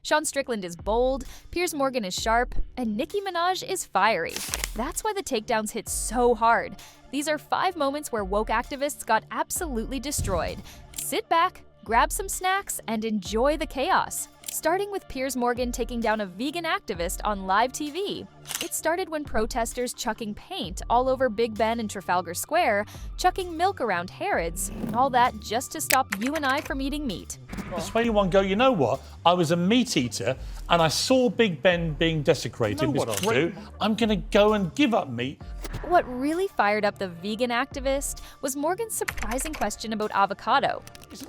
Sean Strickland is bold, Piers Morgan is sharp, and Nicki Minaj is fiery. That's why the takedowns hit so hard. These are 5 moments where woke activists got absolutely destroyed. Sit back, grab some snacks, and enjoy the chaos. Starting with Piers Morgan taking down a vegan activist on live TV. It started when protesters chucking paint all over Big Ben and Trafalgar Square, chucking milk around Harrods, all that just to stop you and I from eating meat. Persuade anyone go, you know what? I was a meat eater and I saw Big Ben being desecrated. You know what I'll do? I'm going to go and give up meat. What really fired up the vegan activist was Morgan's surprising question about avocado.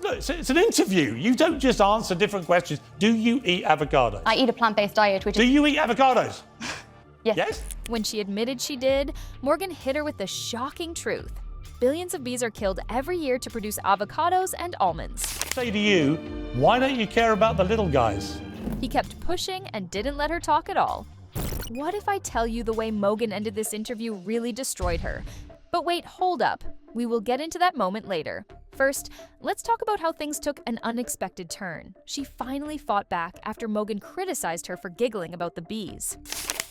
Look, it's an interview. You don't just answer different questions. Do you eat avocados? I eat a plant-based diet, which Do you eat avocados? Yes. When she admitted she did, Morgan hit her with the shocking truth. Billions of bees are killed every year to produce avocados and almonds. Say to you, why don't you care about the little guys? He kept pushing and didn't let her talk at all. What if I tell you the way Morgan ended this interview really destroyed her? But wait, hold up. We will get into that moment later. First, let's talk about how things took an unexpected turn. She finally fought back after Morgan criticized her for giggling about the bees.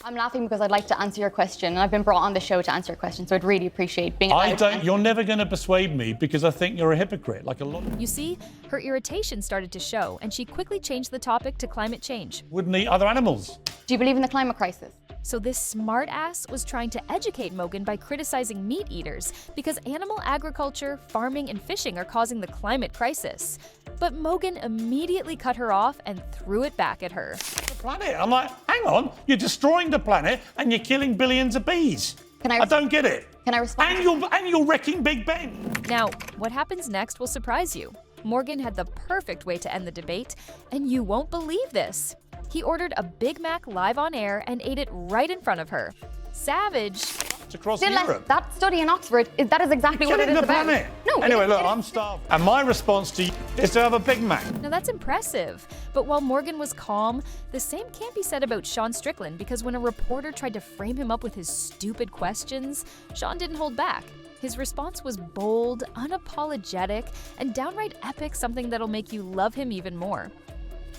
I'm laughing because I'd like to answer your question, and I've been brought on the show to answer your question, so I'd really appreciate being You're never going to persuade me because I think you're a hypocrite, like a lot. You see, her irritation started to show, and she quickly changed the topic to climate change. Wouldn't eat other animals. Do you believe in the climate crisis? So this smart-ass was trying to educate Morgan by criticizing meat eaters because animal agriculture, farming, and fishing are causing the climate crisis. But Morgan immediately cut her off and threw it back at her. The planet. I'm like, hang on, you're destroying the planet and you're killing billions of bees. I don't get it. Can I respond? And you're wrecking Big Ben. Now, what happens next will surprise you. Morgan had the perfect way to end the debate, and you won't believe this. He ordered a Big Mac live on air and ate it right in front of her. Savage. It's across Europe. That study in Oxford, that is exactly what it is about. Planet. No. Anyway, look, I'm starved. And my response to you is to have a Big Mac. Now that's impressive. But while Morgan was calm, the same can't be said about Sean Strickland because when a reporter tried to frame him up with his stupid questions, Sean didn't hold back. His response was bold, unapologetic, and downright epic, something that'll make you love him even more.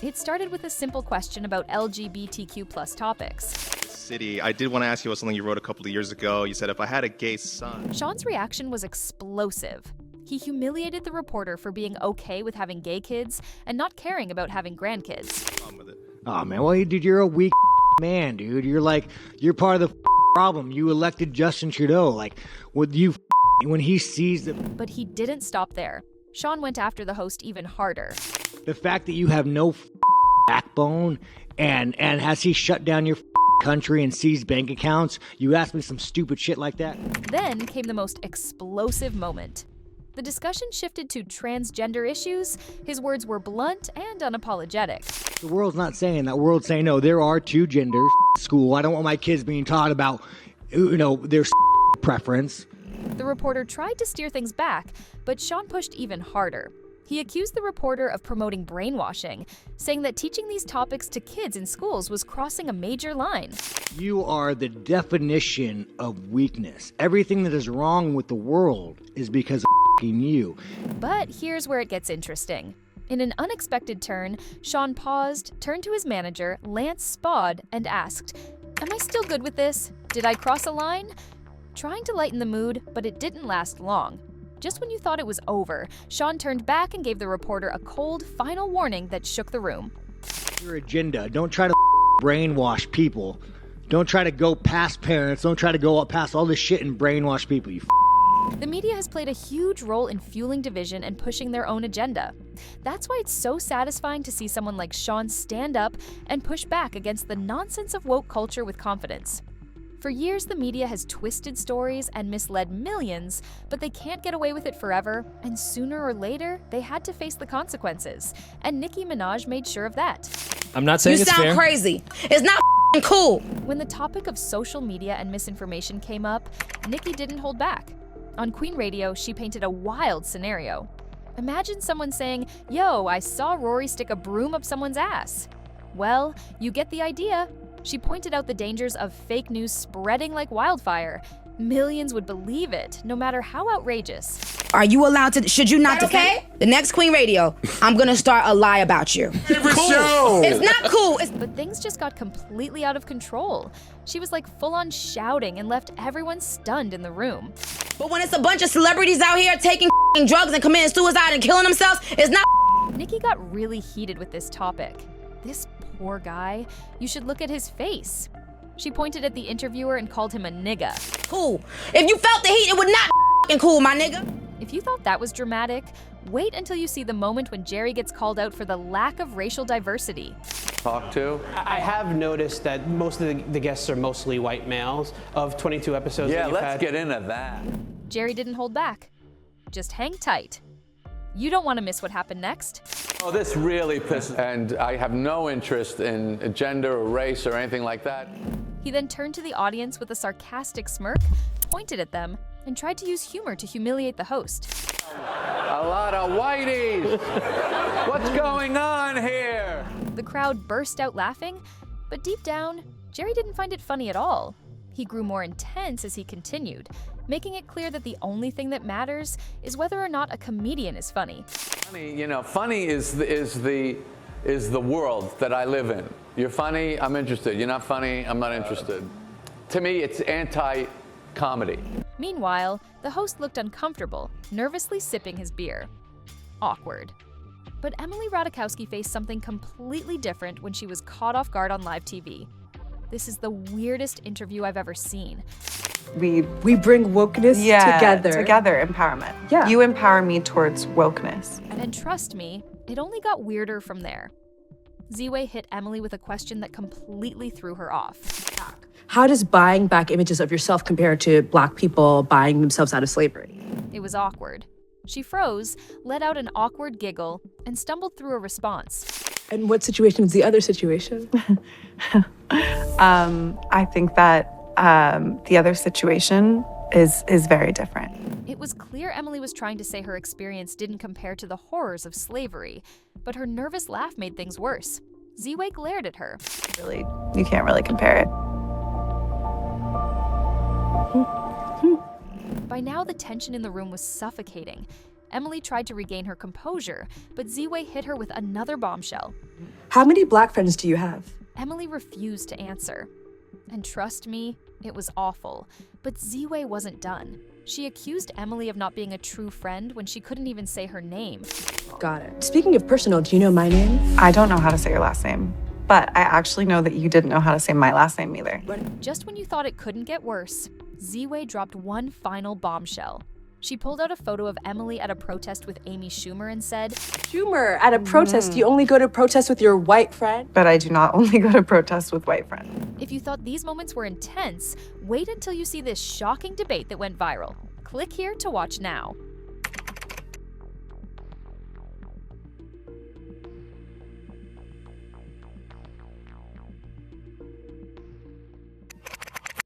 It started with a simple question about LGBTQ+ topics. City, I did want to ask you about something you wrote a couple of years ago. You said, if I had a gay son. Sean's reaction was explosive. He humiliated the reporter for being okay with having gay kids and not caring about having grandkids. Oh man, well dude, you're a weak man, dude. You're part of the problem. You elected Justin Trudeau. When he sees the... But he didn't stop there. Sean went after the host even harder. The fact that you have no backbone and has he shut down your country and seized bank accounts? You asked me some stupid shit like that? Then came the most explosive moment. The discussion shifted to transgender issues. His words were blunt and unapologetic. The world's not saying that. The world's saying, no, there are 2 genders. School. I don't want my kids being taught about, their preference. The reporter tried to steer things back, but Sean pushed even harder. He accused the reporter of promoting brainwashing, saying that teaching these topics to kids in schools was crossing a major line. You are the definition of weakness. Everything that is wrong with the world is because of you. But here's where it gets interesting. In an unexpected turn, Sean paused, turned to his manager, Lance Spod, and asked, "Am I still good with this? Did I cross a line?" Trying to lighten the mood, but it didn't last long. Just when you thought it was over, Sean turned back and gave the reporter a cold, final warning that shook the room. Your agenda. Don't try to brainwash people. Don't try to go past parents. Don't try to go up past all this shit and brainwash people, you The media has played a huge role in fueling division and pushing their own agenda. That's why it's so satisfying to see someone like Sean stand up and push back against the nonsense of woke culture with confidence. For years, the media has twisted stories and misled millions, but they can't get away with it forever, and sooner or later, they had to face the consequences. And Nicki Minaj made sure of that. I'm not saying it's fair. You sound crazy. It's not cool. When the topic of social media and misinformation came up, Nicki didn't hold back. On Queen Radio, she painted a wild scenario. Imagine someone saying, "Yo, I saw Rory stick a broom up someone's ass." Well, you get the idea. She pointed out the dangers of fake news spreading like wildfire. Millions would believe it, no matter how outrageous. Are you allowed to? Should you not defend? Okay? The next Queen Radio, I'm gonna start a lie about you. Favorite show. It's not cool. But things just got completely out of control. She was like full-on shouting and left everyone stunned in the room. But when it's a bunch of celebrities out here taking drugs and committing suicide and killing themselves, it's not. Nicki got really heated with this topic. This poor guy, you should look at his face. She pointed at the interviewer and called him a nigga. Cool. If you felt the heat, it would not be cool, my nigga. If you thought that was dramatic, wait until you see the moment when Jerry gets called out for the lack of racial diversity. Talk to? I have noticed that most of the guests are mostly white males of 22 episodes that you've had. Yeah, let's get into that. Jerry didn't hold back. Just hang tight. You don't want to miss what happened next. Oh, this really pisses. And I have no interest in gender or race or anything like that. He then turned to the audience with a sarcastic smirk, pointed at them, and tried to use humor to humiliate the host. A lot of whiteys! What's going on here? The crowd burst out laughing, but deep down, Jerry didn't find it funny at all. He grew more intense as he continued, making it clear that the only thing that matters is whether or not a comedian is funny. Funny, funny is the world that I live in. You're funny, I'm interested. You're not funny, I'm not interested. To me, it's anti-comedy. Meanwhile, the host looked uncomfortable, nervously sipping his beer. Awkward. But Emily Ratajkowski faced something completely different when she was caught off guard on live TV. This is the weirdest interview I've ever seen. We bring wokeness together. Together, empowerment. Yeah. You empower me towards wokeness. And trust me, it only got weirder from there. Z-Way hit Emily with a question that completely threw her off. How does buying back images of yourself compare to Black people buying themselves out of slavery? It was awkward. She froze, let out an awkward giggle, and stumbled through a response. And what situation is the other situation? I think that the other situation is very different. It was clear Emily was trying to say her experience didn't compare to the horrors of slavery, but her nervous laugh made things worse. Z-Way glared at her. Really, you can't really compare it. By now, the tension in the room was suffocating. Emily tried to regain her composure, but Z-Way hit her with another bombshell. How many Black friends do you have? Emily refused to answer. And trust me, it was awful. But Z-Way wasn't done. She accused Emily of not being a true friend when she couldn't even say her name. Got it. Speaking of personal, do you know my name? I don't know how to say your last name, but I actually know that you didn't know how to say my last name either. Just when you thought it couldn't get worse, Z-Way dropped one final bombshell. She pulled out a photo of Emily at a protest with Amy Schumer and said, Schumer, at a protest, you only go to protest with your white friend? But I do not only go to protest with white friends. If you thought these moments were intense, wait until you see this shocking debate that went viral. Click here to watch now.